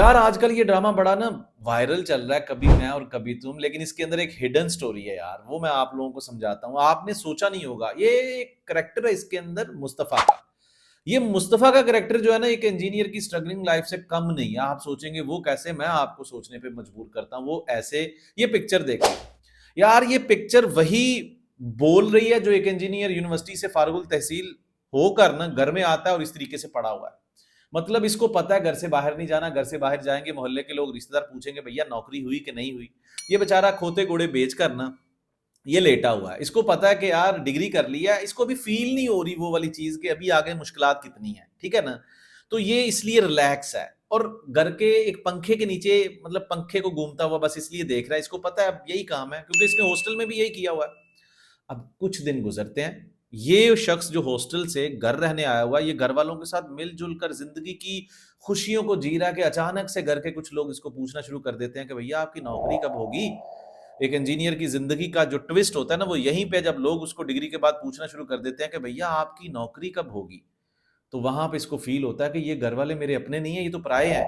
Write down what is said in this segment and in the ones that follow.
यार आजकल ये ड्रामा बड़ा ना वायरल चल रहा है, कभी मैं और कभी तुम। लेकिन इसके अंदर एक हिडन स्टोरी है यार, वो मैं आप लोगों को समझाता हूँ। आपने सोचा नहीं होगा, ये एक करेक्टर है इसके अंदर, मुस्तफा का। ये मुस्तफा का करेक्टर जो है ना, एक इंजीनियर की स्ट्रगलिंग लाइफ से कम नहीं है। आप सोचेंगे वो कैसे, मैं आपको सोचने पे मजबूर करता हूँ वो ऐसे। ये पिक्चर देखिए यार, ये पिक्चर वही बोल रही है जो एक इंजीनियर यूनिवर्सिटी से फारुल तहसील होकर ना घर में आता है और इस तरीके से पड़ा हुआ है। मतलब इसको पता है घर से बाहर नहीं जाना, घर से बाहर जाएंगे मोहल्ले के लोग रिश्तेदार पूछेंगे भैया नौकरी हुई कि नहीं हुई। ये बेचारा खोते घोड़े बेच कर ना ये लेटा हुआ है। इसको पता है कि यार डिग्री कर लिया है, इसको भी फील नहीं हो रही वो वाली चीज कि अभी आगे मुश्किलात कितनी है, ठीक है ना। तो ये इसलिए रिलैक्स है और घर के एक पंखे के नीचे, मतलब पंखे को घूमता हुआ बस इसलिए देख रहा है। इसको पता है अब यही काम है, क्योंकि इसने हॉस्टल में भी यही किया हुआ है। अब कुछ दिन गुजरते हैं, ये शख्स जो हॉस्टल से घर रहने आया हुआ है, ये घर वालों के साथ मिलजुल कर जिंदगी की खुशियों को जी रहा है कि अचानक से घर के कुछ लोग इसको पूछना शुरू कर देते हैं कि भैया आपकी नौकरी कब होगी। एक इंजीनियर की जिंदगी का जो ट्विस्ट होता है ना, वो यहीं पे जब लोग उसको डिग्री के बाद पूछना शुरू कर देते हैं कि भैया आपकी नौकरी कब होगी। तो वहां पे इसको फील होता है कि ये घर वाले मेरे अपने नहीं है, ये तो पराये हैं।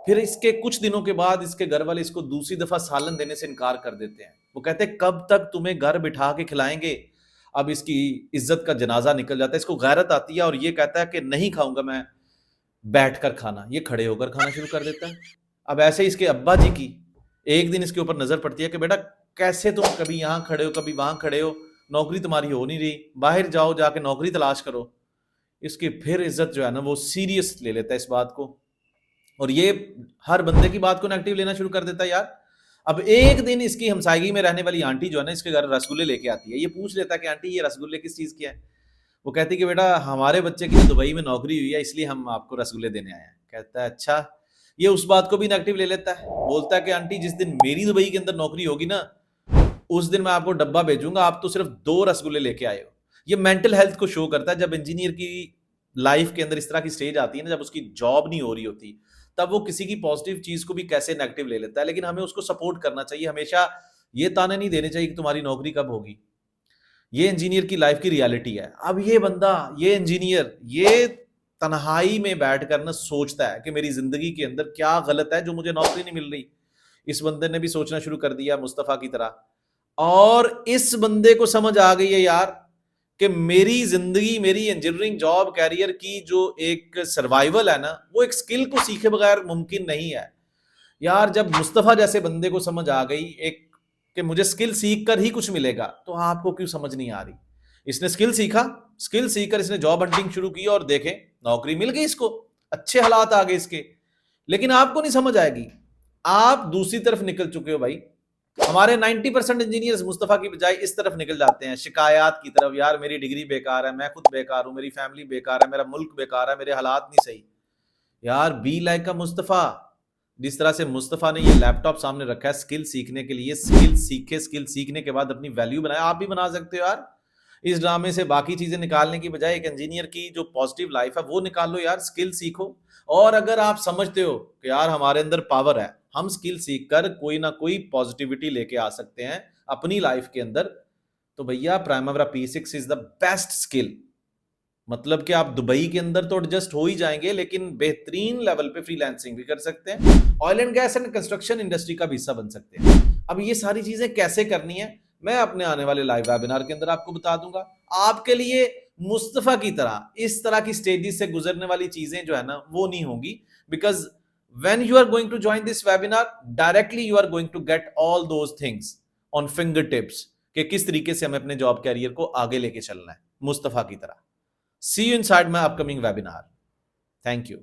फिर इसके कुछ दिनों के बाद इसके घर वाले इसको दूसरी दफा सालन देने से इनकार कर देते हैं। वो कहते हैं कब तक तुम्हें घर बिठा के खिलाएंगे। अब इसकी इज्जत का जनाजा निकल जाता है, इसको गैरत आती है और ये कहता है कि नहीं खाऊंगा मैं बैठकर खाना। ये खड़े होकर खाना शुरू कर देता है। अब ऐसे ही इसके अब्बा जी की एक दिन इसके ऊपर नजर पड़ती है कि बेटा कैसे तुम कभी यहां खड़े हो कभी वहां खड़े हो, नौकरी तुम्हारी हो नहीं रही, बाहर जाओ जाके नौकरी तलाश करो। इसकी फिर इज्जत जो है ना वो सीरियस ले लेता है इस बात को, और ये हर बंदे की बात को नेगेटिव लेना शुरू कर देता है यार। अब एक दिन इसकी हमसायगी में रहने वाली आंटी जो है ना, इसके घर रसगुल्ले लेके आती है। ये पूछ लेता है कि आंटी ये रसगुल्ले किस चीज के हैं। वो कहती है कि बेटा हमारे बच्चे की दुबई में नौकरी हुई है, इसलिए हम आपको रसगुल्ले देने आए हैं। कहता है अच्छा। ये उस बात को भी नेगेटिव ले लेता है, बोलता है कि आंटी जिस दिन मेरी दुबई के अंदर नौकरी होगी ना, उस दिन मैं आपको डब्बा भेजूंगा, आप तो सिर्फ 2 रसगुल्ले लेके आए हो। ये मेंटल हेल्थ को शो करता है। जब इंजीनियर की लाइफ के अंदर इस तरह की स्टेज आती है ना, जब उसकी जॉब नहीं हो रही होती, तब वो किसी की पॉजिटिव चीज को भी कैसे नेगेटिव ले लेता है। लेकिन हमें उसको सपोर्ट करना चाहिए हमेशा। ये ताने नहीं देने चाहिए कि तुम्हारी नौकरी कब होगी। ये इंजीनियर की लाइफ की रियलिटी है। अब ये बंदा, ये इंजीनियर, ये तन्हाई में बैठकर ना सोचता है कि मेरी जिंदगी के अंदर क्या गलत है जो मुझे नौकरी नहीं मिल रही। इस बंदे ने भी सोचना शुरू कर दिया मुस्तफा की तरह। और इस बंदे को समझ आ गई है यार कि मेरी जिंदगी, मेरी इंजीनियरिंग जॉब कैरियर की जो एक सर्वाइवल है ना, वो एक स्किल को सीखे बगैर मुमकिन नहीं है। यार जब मुस्तफा जैसे बंदे को समझ आ गई एक कि मुझे स्किल सीख कर ही कुछ मिलेगा, तो आपको क्यों समझ नहीं आ रही। इसने स्किल सीखा, स्किल सीखकर इसने जॉब हंटिंग शुरू की और देखें नौकरी मिल गई इसको, अच्छे हालात आ गए इसके। लेकिन आपको नहीं समझ आएगी, आप दूसरी तरफ निकल चुके हो भाई। हमारे 90% इंजीनियर्स मुस्तफा की बजाय इस तरफ निकल जाते हैं, शिकायत की तरफ। यार मेरी डिग्री बेकार है, मैं खुद बेकार हूं, मेरी फैमिली बेकार है, मेरा मुल्क बेकार है, मेरे हालात नहीं सही। यार बी लाइक का मुस्तफा। जिस तरह से मुस्तफा ने ये लैपटॉप सामने रखा है स्किल सीखने के लिए, स्किल सीखे, स्किल सीखने के बाद अपनी वैल्यू बनाए, आप भी बना सकते हो यार। इस ड्रामे से बाकी चीजें निकालने की बजाय एक इंजीनियर की जो पॉजिटिव लाइफ है वो निकाल लो यार, स्किल सीखो। और अगर आप समझते हो कि यार हमारे अंदर पावर है, हम स्किल सीख कर कोई ना कोई पॉजिटिविटी लेके आ सकते हैं अपनी लाइफ के अंदर, तो भैया प्राइमरा P6 is the best skill. मतलब कि आप दुबई के अंदर तो एडजस्ट हो ही जाएंगे, लेकिन बेहतरीन लेवल पे फ्रीलांसिंग भी कर सकते हैं, oil and gas and construction industry का भी हिस्सा बन सकते हैं। अब ये सारी चीजें कैसे करनी है, मैं अपने आने वाले लाइव वेबिनार के अंदर आपको बता दूंगा। आपके लिए मुस्तफा की तरह इस तरह की स्टेजेस से गुजरने वाली चीजें जो है ना वो नहीं होंगी, because when you are going to join this webinar, directly you are going to get all those things on fingertips कि किस तरीके से हमें अपने जॉब कैरियर को आगे लेके चलना है मुस्तफा की तरह। See you inside my upcoming webinar. Thank you.